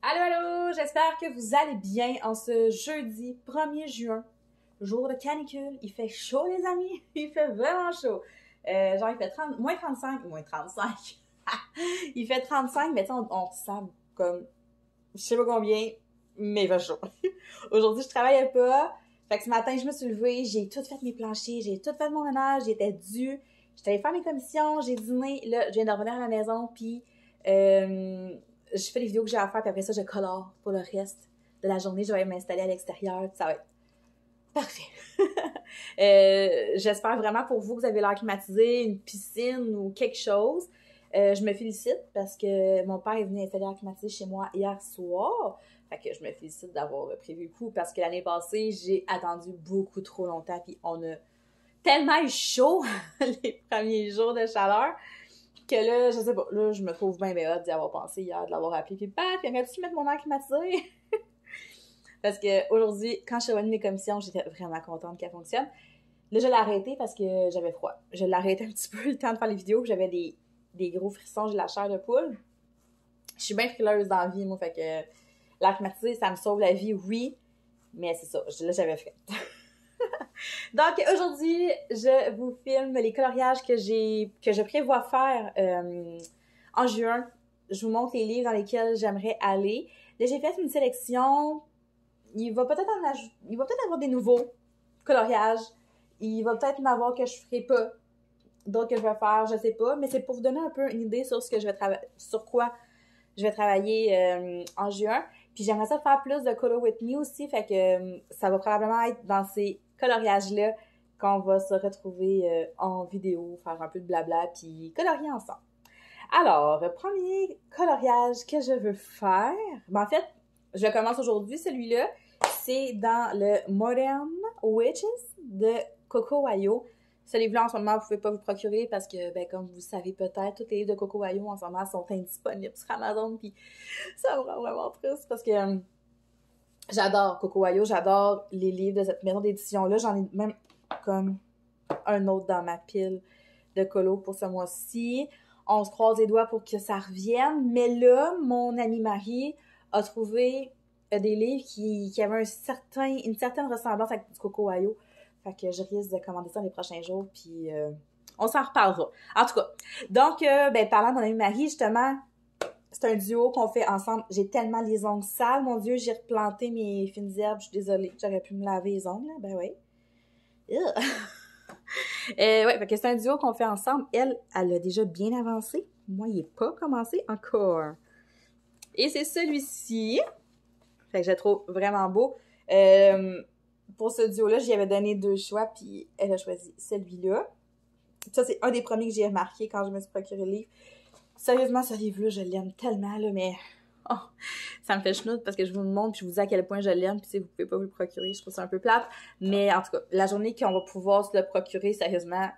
Allô, allô! J'espère que vous allez bien en ce jeudi 1er juin, jour de canicule. Il fait chaud, les amis! Il fait vraiment chaud! Genre, il fait moins 35, moins 35. Il fait 35, mais tu sais, on ressent comme, je sais pas combien, mais il fait chaud. Aujourd'hui, je travaillais pas. Fait que ce matin, je me suis levée, j'ai tout fait mes planchers, j'ai tout fait mon ménage, j'étais due. J'étais allée faire mes commissions, j'ai dîné. Là, je viens de revenir à la maison, puis je fais les vidéos que j'ai à faire, puis après ça, je colore pour le reste de la journée. Je vais m'installer à l'extérieur, ça va être parfait. J'espère vraiment pour vous que vous avez l'air climatisé, une piscine ou quelque chose. Je me félicite parce que mon père est venu installer l'air climatisé chez moi hier soir. Fait que je me félicite d'avoir prévu le coup parce que l'année passée, j'ai attendu beaucoup trop longtemps, puis on a tellement eu chaud les premiers jours de chaleur que là, je sais pas, là, je me trouve bien hâte d'y avoir pensé hier, de l'avoir appelé, puis bah, puis aurais-tu mettre mon air climatisé? Parce que aujourd'hui, quand je suis revenue mes commissions, j'étais vraiment contente qu'elle fonctionne. Là, je l'ai arrêté parce que j'avais froid. Je l'ai arrêté un petit peu le temps de faire les vidéos, j'avais des gros frissons, j'ai la chair de poule. Je suis bien frileuse dans la vie, moi, fait que l'air climatisé, ça me sauve la vie, oui, mais c'est ça, là, j'avais fait. Donc, aujourd'hui, je vous filme les coloriages que je prévois faire en juin. Je vous montre les livres dans lesquels j'aimerais aller. Là, j'ai fait une sélection. Il va peut-être avoir des nouveaux coloriages. Il va peut-être en avoir que je ferai pas, d'autres que je vais faire, je sais pas. Mais c'est pour vous donner un peu une idée sur sur quoi je vais travailler en juin. Puis j'aimerais ça faire plus de Color With Me aussi, fait que ça va probablement être dans ces coloriages-là qu'on va se retrouver en vidéo, faire un peu de blabla, puis colorier ensemble. Alors, premier coloriage que je veux faire, en fait, je commence aujourd'hui, celui-là, c'est dans le Modern Witches de Coco Wayo. Ce livre-là, en ce moment, vous ne pouvez pas vous procurer parce que, ben, comme vous savez peut-être, tous les livres de Coco Wayo, en ce moment, sont indisponibles sur Amazon, puis ça me rend vraiment triste parce que j'adore Coco Wayo, j'adore les livres de cette maison d'édition-là. J'en ai même comme un autre dans ma pile de colo pour ce mois-ci. On se croise les doigts pour que ça revienne. Mais là, mon ami Marie a trouvé des livres qui avaient une certaine ressemblance avec du Coco Wayo. Fait que je risque de commander ça les prochains jours, puis on s'en reparlera. En tout cas, donc, parlant de mon ami Marie, justement, c'est un duo qu'on fait ensemble. J'ai tellement les ongles sales, mon Dieu, j'ai replanté mes fines herbes, je suis désolée, j'aurais pu me laver les ongles, là. Ben oui. Ouais, fait que c'est un duo qu'on fait ensemble. Elle a déjà bien avancé. Moi, il n'est pas commencé encore. Et c'est celui-ci. Fait que je le trouve vraiment beau. Pour ce duo-là, j'y avais donné 2 choix, puis elle a choisi celui-là. Ça, c'est un des premiers que j'ai remarqué quand je me suis procuré le livre. Sérieusement, ce livre-là, je l'aime tellement, là, mais oh, ça me fait chenoute parce que je vous le montre puis je vous dis à quel point je l'aime, puis vous pouvez pas vous le procurer, je trouve ça un peu plate. Mais en tout cas, la journée qu'on va pouvoir se le procurer, sérieusement,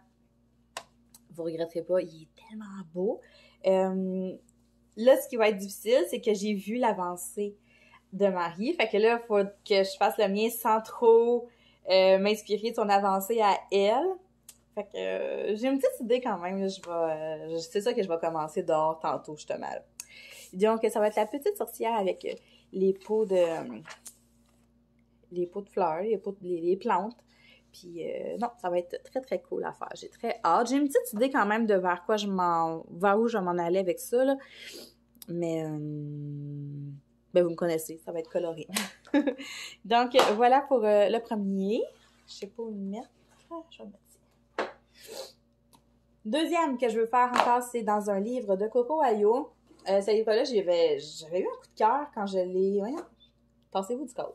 vous regretterez pas, il est tellement beau. Là, ce qui va être difficile, c'est que j'ai vu l'avancée de Marie. Fait que là, il faut que je fasse le mien sans trop m'inspirer de son avancée à elle. Fait que j'ai une petite idée quand même. C'est ça que je vais commencer dehors tantôt, justement. Là. Donc, ça va être la petite sorcière avec les pots de fleurs, les plantes. Puis, non, ça va être très, très cool à faire. J'ai très hâte. J'ai une petite idée quand même de vers où je vais m'en aller avec ça, là. Mais, vous me connaissez, ça va être coloré. Donc, voilà pour le premier. Je sais pas où le mettre. Je vais le mettre. Deuxième que je veux faire encore, c'est dans un livre de Coco Wayo. Ce livre-là, j'avais eu un coup de cœur quand je l'ai... Voyons, pensez-vous du code?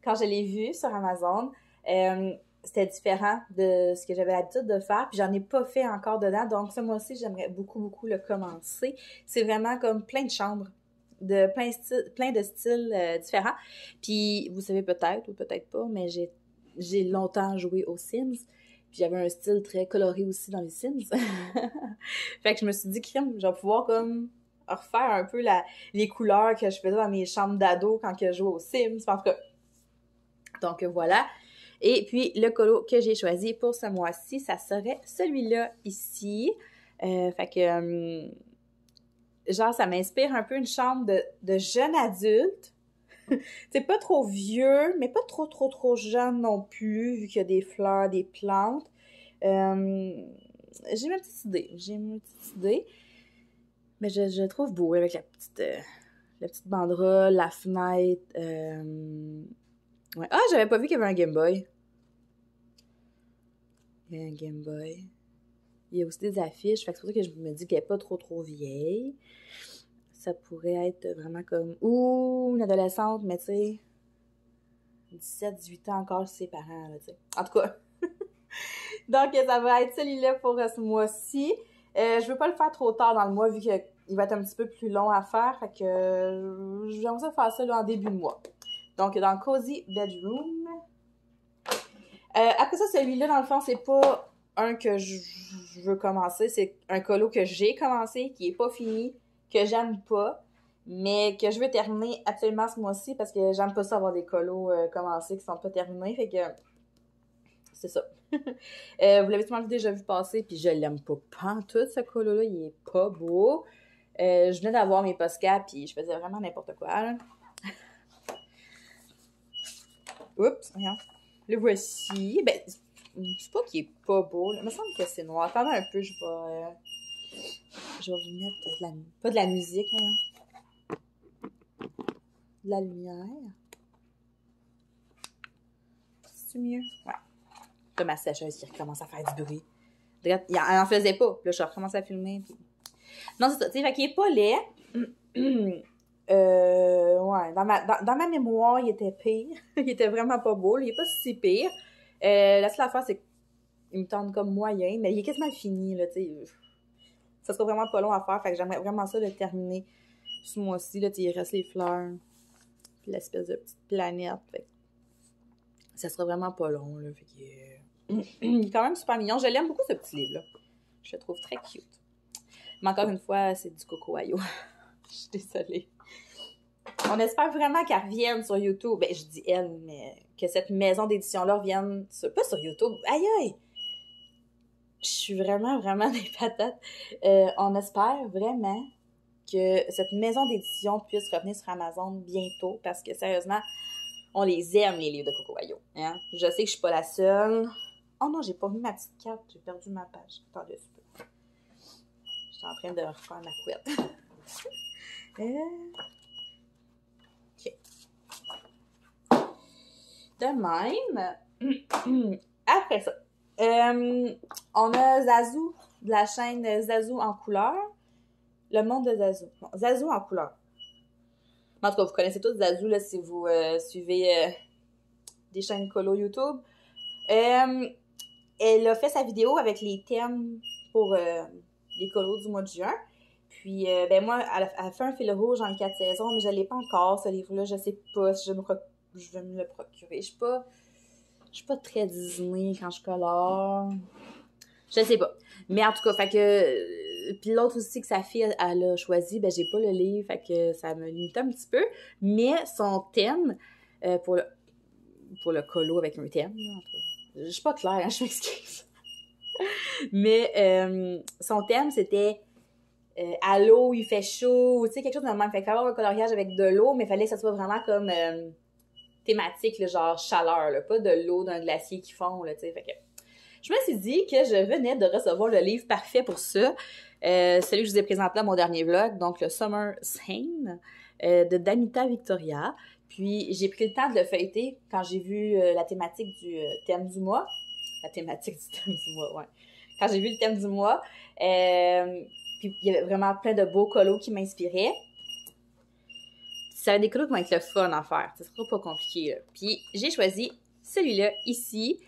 Quand je l'ai vu sur Amazon, c'était différent de ce que j'avais l'habitude de faire, puis j'en ai pas fait encore dedans, donc ce mois-ci, j'aimerais beaucoup, beaucoup le commencer. C'est vraiment comme plein de chambres, de plein de styles différents. Puis, vous savez peut-être ou peut-être pas, mais j'ai longtemps joué aux Sims. Puis j'avais un style très coloré aussi dans les Sims. Fait que je me suis dit, crème, je vais pouvoir comme refaire un peu les couleurs que je faisais dans mes chambres d'ado quand je jouais aux Sims. En tout cas. Donc voilà. Et puis le colo que j'ai choisi pour ce mois-ci, ça serait celui-là ici. Fait que genre, ça m'inspire un peu une chambre de jeune adulte. C'est pas trop vieux, mais pas trop jeune non plus, vu qu'il y a des fleurs, des plantes. J'ai ma petite idée. Mais je le trouve beau avec la petite banderole, la fenêtre. Ouais. Ah, j'avais pas vu qu'il y avait un Game Boy. Il y a un Game Boy. Il y a aussi des affiches, fait que c'est pour ça que je me dis qu'elle est pas trop vieille. Ça pourrait être vraiment comme... Ouh, une adolescente, mais tu sais... 17-18 ans encore chez ses parents, là, tu sais. En tout cas. Donc, ça va être celui-là pour ce mois-ci. Je veux pas le faire trop tard dans le mois, vu qu'il va être un petit peu plus long à faire. Fait que j'aimerais ça faire ça là, en début de mois. Donc, dans Cozy Bedroom. Après ça, celui-là, dans le fond, c'est pas un que je veux commencer. C'est un colo que j'ai commencé, qui est pas fini, que j'aime pas, mais que je veux terminer absolument ce mois-ci parce que j'aime pas ça avoir des colos commencés qui sont pas terminés. Fait que c'est ça. Vous l'avez sûrement déjà vu passer, puis je l'aime pas pantoute, ce colo-là. Il est pas beau. Je venais d'avoir mes Posca, puis je faisais vraiment n'importe quoi, là. Oups, regarde. Le voici. Ben, c'est pas qu'il est pas beau, là. Il me semble que c'est noir. Attendez un peu, je vais vous mettre pas de la musique, hein. De la lumière. C'est mieux? Ouais. Là, ma sécheuse qui recommence à faire du bruit. Elle en faisait pas. Puis là, je recommence à filmer. Puis... Non, c'est ça. Tu sais, fait qu'il est pas laid. Ouais. Dans ma mémoire, il était pire. Il était vraiment pas beau. Il est pas si pire. La seule affaire, c'est qu'il me tente comme moyen. Mais il est quasiment fini, là, tu sais. Ça sera vraiment pas long à faire. Fait que j'aimerais vraiment ça le terminer ce mois-ci. Là, il reste les fleurs. Puis l'espèce de petite planète. Fait que ça sera vraiment pas long, là. Fait que... il est quand même super mignon. Je l'aime beaucoup, ce petit livre-là. Je le trouve très cute. Mais encore une fois, c'est du Coco Ayo. Je suis désolée. On espère vraiment qu'elle revienne sur YouTube. Ben, je dis elle, mais que cette maison d'édition-là revienne pas sur YouTube. Aïe, aïe! Je suis vraiment des patates. On espère vraiment que cette maison d'édition puisse revenir sur Amazon bientôt parce que, sérieusement, on les aime, les livres de Coco Ayo. Hein? Je sais que je suis pas la seule. Oh non, j'ai pas mis ma petite carte. J'ai perdu ma page. Attendez un peu. Je suis en train de refaire ma couette. OK. De même, après ça, on a Zazu, de la chaîne Zazu en couleur. Le monde de Zazu. Non, Zazu en couleur. En tout cas, vous connaissez tous Zazu là, si vous suivez des chaînes colo YouTube. Elle a fait sa vidéo avec les thèmes pour les colos du mois de juin. Puis, ben moi, elle a fait un fil rouge en 4 saisons, mais je ne l'ai pas encore, ce livre-là. Je sais pas si je vais me le procurer. Je suis pas très Disney quand je colore. Je sais pas. Mais en tout cas, fait que... puis l'autre aussi que sa fille, elle a choisi, ben j'ai pas le livre, fait que ça me limite un petit peu. Mais son thème, pour le colo avec un thème, là, en tout cas, je suis pas claire, hein, je m'excuse. Mais son thème, c'était à l'eau, il fait chaud, tu sais, quelque chose de même. Fait qu'il fallait avoir un coloriage avec de l'eau, mais il fallait que ça soit vraiment comme thématique, là, genre chaleur, là, pas de l'eau d'un glacier qui fond, là, tu sais. Fait que je me suis dit que je venais de recevoir le livre parfait pour ça. Celui que je vous ai présenté dans mon dernier vlog, donc le Summer Scene de Damita Victoria. Puis j'ai pris le temps de le feuilleter quand j'ai vu la thématique du thème du mois. La thématique du thème du mois, ouais. Quand j'ai vu le thème du mois, puis il y avait vraiment plein de beaux colos qui m'inspiraient. Ça va être des colos qui vont être le fun à faire. Ça sera pas compliqué, là. Puis j'ai choisi celui-là, ici.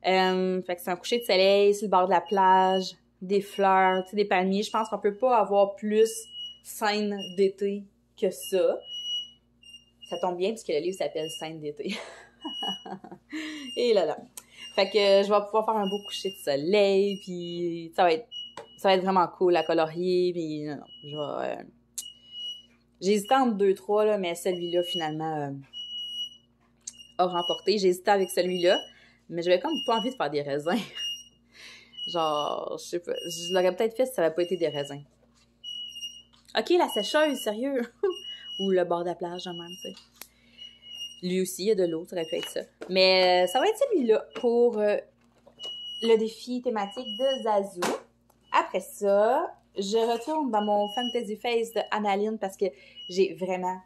Fait que c'est un coucher de soleil sur le bord de la plage, des fleurs, tu sais, des palmiers. Je pense qu'on peut pas avoir plus scène d'été que ça. Ça tombe bien puisque le livre s'appelle Scène d'été. Et là. Fait que je vais pouvoir faire un beau coucher de soleil, puis ça va être vraiment cool à colorier, puis non, je vais... J'ai hésité entre 2-3, là, mais celui-là, finalement, a remporté. J'ai hésité avec celui-là, mais j'avais comme pas envie de faire des raisins. Genre, je sais pas, je l'aurais peut-être fait si ça avait pas été des raisins. OK, la sécheuse, sérieux? Ou le bord de la plage, en même, tu sais. Lui aussi, il y a de l'eau, ça aurait pu être ça. Mais ça va être celui-là pour le défi thématique de Zazu. Après ça, je retourne dans mon Fantasy Face de Annaline parce que j'ai vraiment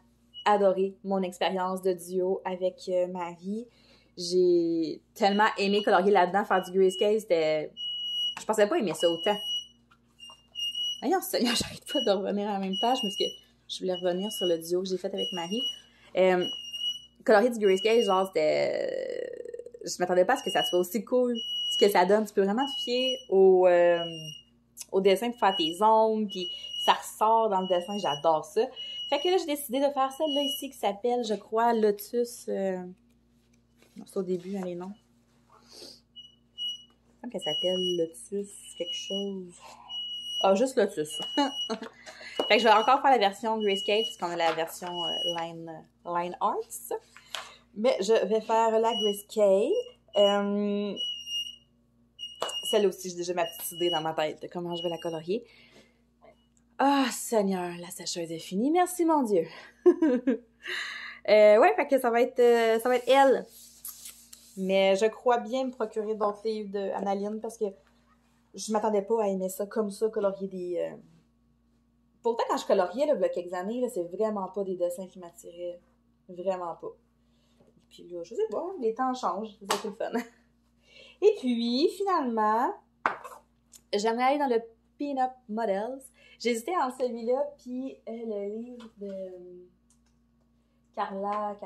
adoré mon expérience de duo avec Marie. J'ai tellement aimé colorier là-dedans, faire du grayscale, c'était... Je pensais pas aimer ça autant. Voyons, Seigneur, j'arrête pas de revenir à la même page parce que je voulais revenir sur le duo que j'ai fait avec Marie. Colorier du grayscale, genre, c'était... Je m'attendais pas à ce que ça soit aussi cool. Ce que ça donne, tu peux vraiment te fier au dessin pour faire tes ombres, puis ça ressort dans le dessin, j'adore ça. Fait que là, j'ai décidé de faire celle-là ici qui s'appelle, je crois, Lotus... Non, c'est au début, hein, les noms. Je pense qu'elle s'appelle Lotus quelque chose. Ah, juste Lotus. Fait que je vais encore faire la version Grayscale, puisqu'on a la version Line Arts. Mais je vais faire la Grayscale. Celle aussi, j'ai déjà ma petite idée dans ma tête de comment je vais la colorier. Ah, Seigneur, la sécheuse est finie. Merci, mon Dieu. Ouais, fait que ça va être elle. Mais je crois bien me procurer d'autres livres de Annaline parce que je m'attendais pas à aimer ça comme ça, colorier des... Pourtant, quand je coloriais, là, il y a quelques années, là, c'est vraiment pas des dessins qui m'attiraient. Vraiment pas. Et puis là, je sais pas, les temps changent, c'est le fun. Et puis, finalement, j'aimerais aller dans le Pin-Up Models. J'hésitais entre celui-là puis le livre de Carla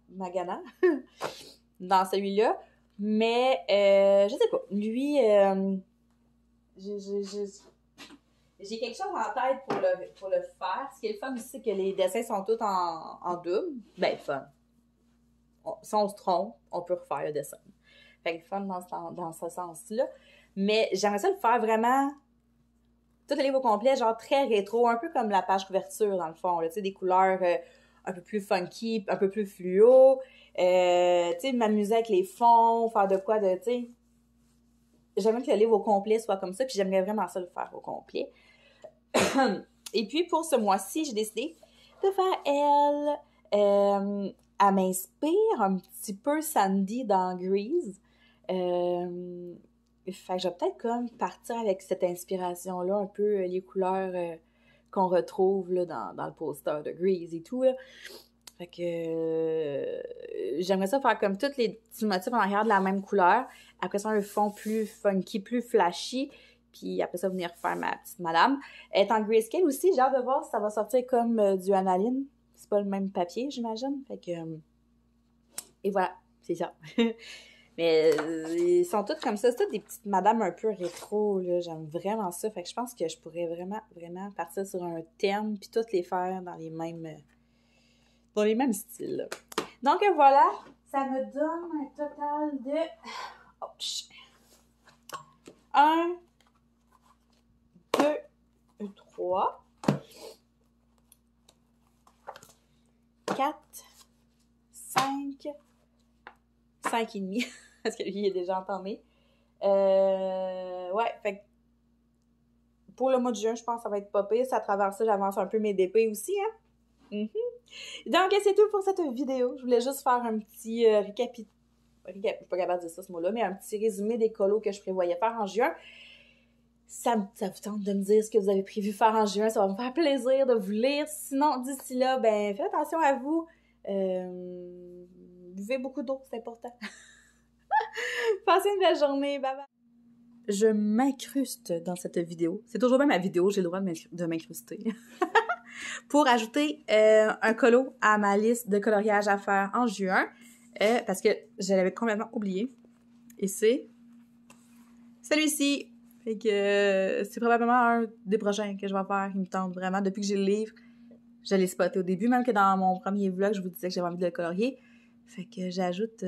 Magana. Dans celui-là. Mais, je sais pas. Lui, j'ai quelque chose en tête pour le faire. Ce qui est le fun aussi, c'est que les dessins sont tous en double. Ben, fun. Si on se trompe, on peut refaire le dessin. Fait que fun dans ce sens-là. Mais j'aimerais ça le faire vraiment tout le livre au complet, genre très rétro, un peu comme la page couverture, dans le fond. Tu sais, des couleurs un peu plus funky, un peu plus fluo. Tu sais, m'amuser avec les fonds, faire de quoi de, tu sais... J'aimerais que le livre au complet soit comme ça, puis j'aimerais vraiment ça le faire au complet. Et puis, pour ce mois-ci, j'ai décidé de faire elle. Elle m'inspire un petit peu Sandy dans Grease. Fait que je vais peut-être comme partir avec cette inspiration-là, un peu les couleurs qu'on retrouve là, dans le poster de Grease et tout. Là. Fait que j'aimerais ça faire comme tous les petits motifs en arrière de la même couleur. Après ça, un fond plus funky, plus flashy. Puis après ça, venir faire ma petite madame. Elle est en grayscale aussi. J'ai hâte de voir si ça va sortir comme du Annaline. C'est pas le même papier, j'imagine. Fait que... et voilà, c'est ça. Mais ils sont toutes comme ça. C'est toutes des petites madames un peu rétro, là. J'aime vraiment ça. Fait que je pense que je pourrais vraiment, vraiment partir sur un thème puis toutes les faire dans les mêmes styles. Là. Donc voilà, ça me donne un total de... Ouch. 1, 2, 3, 4, 5, 5 et demi. Parce que lui, il est déjà entamé. Ouais, fait que pour le mois de juin, je pense que ça va être pas pire. À travers ça, j'avance un peu mes DP aussi, hein. Donc, c'est tout pour cette vidéo. Je voulais juste faire un petit je suis pas capable de dire ça, ce mot-là, mais un petit résumé des colos que je prévoyais faire en juin. Ça vous tente de me dire ce que vous avez prévu faire en juin. Ça va me faire plaisir de vous lire. Sinon, d'ici là, ben, faites attention à vous. Buvez beaucoup d'eau, c'est important. Passez une belle journée. Bye bye. Je m'incruste dans cette vidéo. C'est toujours bien ma vidéo, j'ai le droit de m'incruster. Pour ajouter un colo à ma liste de coloriage à faire en juin. Parce que je l'avais complètement oublié. Et c'est celui-ci. Fait que c'est probablement un des prochains que je vais faire. Il me tente vraiment. Depuis que j'ai le livre, je l'ai spoté au début. Même que dans mon premier vlog, je vous disais que j'avais envie de le colorier. Fait que j'ajoute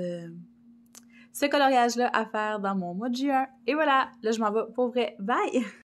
ce coloriage-là à faire dans mon mois de juin. Et voilà, là je m'en vais pour vrai. Bye!